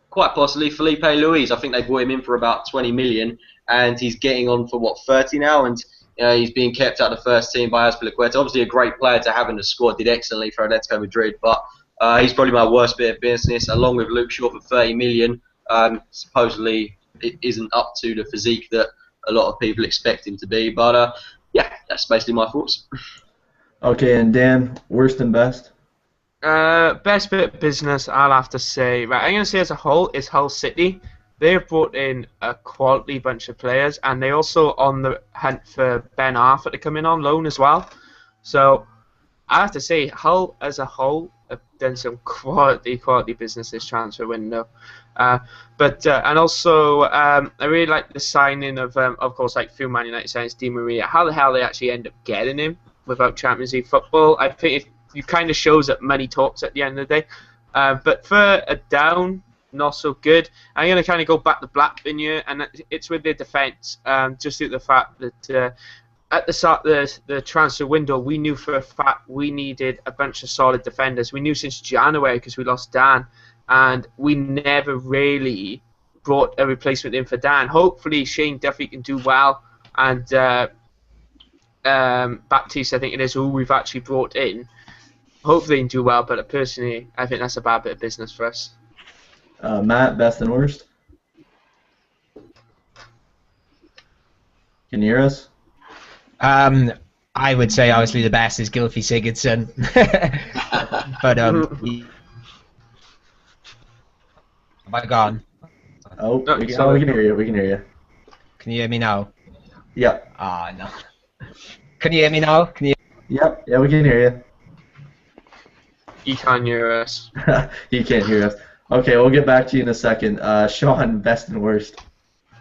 Quite possibly Felipe Luis. I think they bought him in for about 20 million, and he's getting on for 30 now, and he's being kept out of the first team by Azpilicueta. Obviously a great player to have in the squad, did excellently for Atletico Madrid, but he's probably my worst bit of business, along with Luke Shaw for 30 million. Supposedly it isn't up to the physique that a lot of people expect him to be, but yeah, that's basically my thoughts. Okay, and Dan, worst and best? Best bit of business, I'll have to say, right, I'm going to say as a whole, is Hull City. They've brought in a quality bunch of players, and they also on the hunt for Ben Arthur to come in on loan as well. So I have to say, Hull as a whole have done some quality business this transfer window. And also, I really like the signing of course, like few Man United signings, Di Maria. How the hell they actually end up getting him without Champions League football? I think it kind of shows that money talks at the end of the day. But for a down, not so good. I'm going to kind of go back to Blackburn here, and it's with their defence. Just due to the fact that at the start of the transfer window, we knew for a fact we needed a bunch of solid defenders. We knew since January, because we lost Dan, and we never really brought a replacement in for Dan. Hopefully Shane Duffy can do well, and Baptiste, I think it is, who we've actually brought in. Hopefully they can do well, but personally, I think that's a bad bit of business for us. Matt, best and worst? Can you hear us? I would say obviously the best is Gylfi Sigurdsson. But have I gone? Oh, we can hear you. We can hear you. Can you hear me now? Yeah. No. Can you hear me now? Yep. Yeah, we can hear you. He can't hear us. He can't hear us. Okay, we'll get back to you in a second. Sean, best and worst?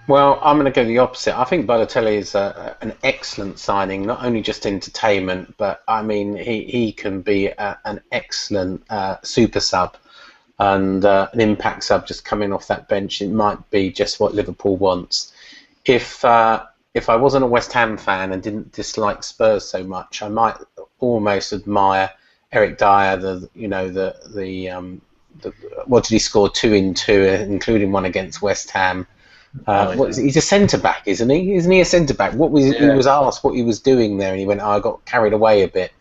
Well, I'm going to go the opposite. I think Balotelli is an excellent signing, not only just entertainment, but I mean he can be an excellent super sub and an impact sub just coming off that bench. It might be just what Liverpool wants. If I wasn't a West Ham fan and didn't dislike Spurs so much, I might almost admire Eric Dyer, what did he score? 2 in 2, including one against West Ham. He's a centre back, isn't he? Isn't he a centre back? He was asked what he was doing there, and he went, "I got carried away a bit,"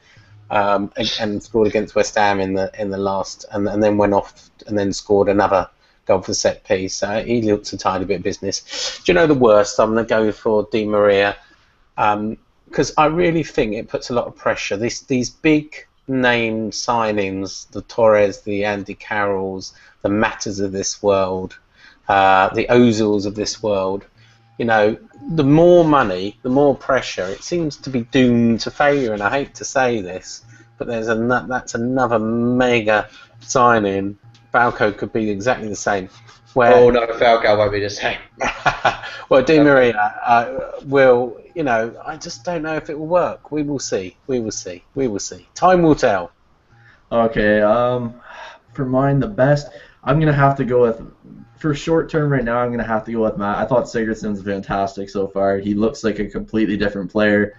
and scored against West Ham in the last, and then went off and then scored another goal for the set piece. He looks a tiny bit of business. Do you know the worst? I'm going to go for Di Maria, because I really think it puts a lot of pressure. These big name signings, the Torres, the Andy Carrolls, the Matters of this world, the Ozils of this world, you know, the more money, the more pressure. It seems to be doomed to failure, and I hate to say this, but that's another mega signing. Falcao could be exactly the same. Oh no, Falcao won't be the same. Well, Di Maria will, you know, I just don't know if it will work. We will see. We will see. We will see. Time will tell. Okay, for mine, the best, I'm going to have to go with, for short term right now, I'm going to have to go with Matt. I thought Sigurdsson's fantastic so far. He looks like a completely different player.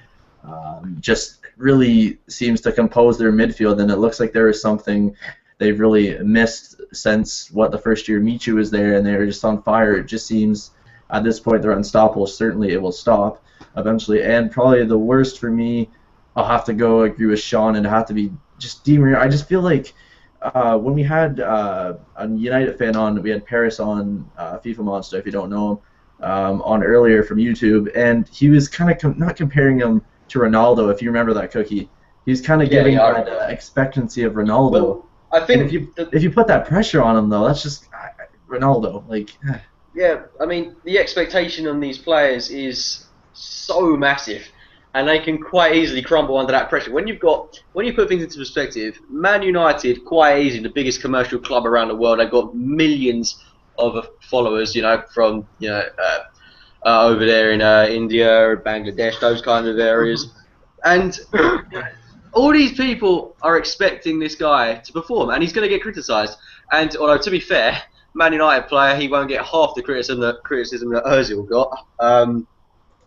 Just really seems to compose their midfield, and it looks like there is something they've really missed since the first year Michu was there, and they were just on fire. It just seems at this point they're unstoppable. Certainly it will stop eventually. And probably the worst for me, I'll have to go agree with Sean, and have to be just Di Maria. I just feel like when we had a United fan on, we had Paris on, FIFA Monster, if you don't know him, on earlier from YouTube, and he was kind of not comparing him to Ronaldo, if you remember that, Cookie. He's kind of giving that expectancy of Ronaldo. Well, I think if you put that pressure on him, though, that's just Ronaldo. Yeah, I mean, the expectation on these players is so massive, and they can quite easily crumble under that pressure. When you put things into perspective, Man United, quite easily the biggest commercial club around the world. They've got millions of followers, you know, from over there in India, Bangladesh, those kind of areas, and all these people are expecting this guy to perform, and he's going to get criticised. And although, to be fair, Man United player, he won't get half the criticism that Ozil got,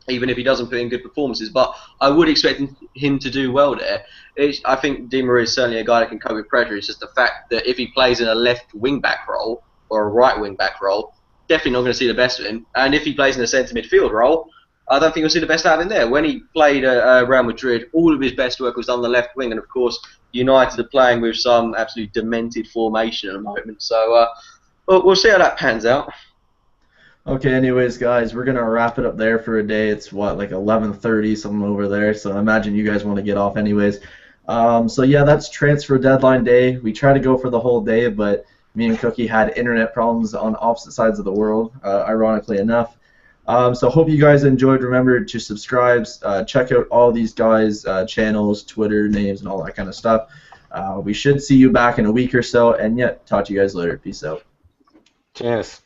even if he doesn't put in good performances. But I would expect him to do well there. I think Di Maria is certainly a guy that can cope with pressure. It's just the fact that if he plays in a left wing-back role or a right wing-back role, definitely not going to see the best of him. And if he plays in a centre midfield role, I don't think you'll see the best out of him there. When he played at Real Madrid, all of his best work was on the left wing, and of course, United are playing with some absolute demented formation at the moment. So we'll see how that pans out. Okay, anyways, guys, we're going to wrap it up there for a day. It's, like 11:30, something over there, so I imagine you guys want to get off anyways. So, yeah, that's transfer deadline day. We try to go for the whole day, but me and Cookie had internet problems on opposite sides of the world, ironically enough. So hope you guys enjoyed. Remember to subscribe, check out all these guys' channels, Twitter names, and all that kind of stuff. We should see you back in a week or so, and talk to you guys later. Peace out. Cheers.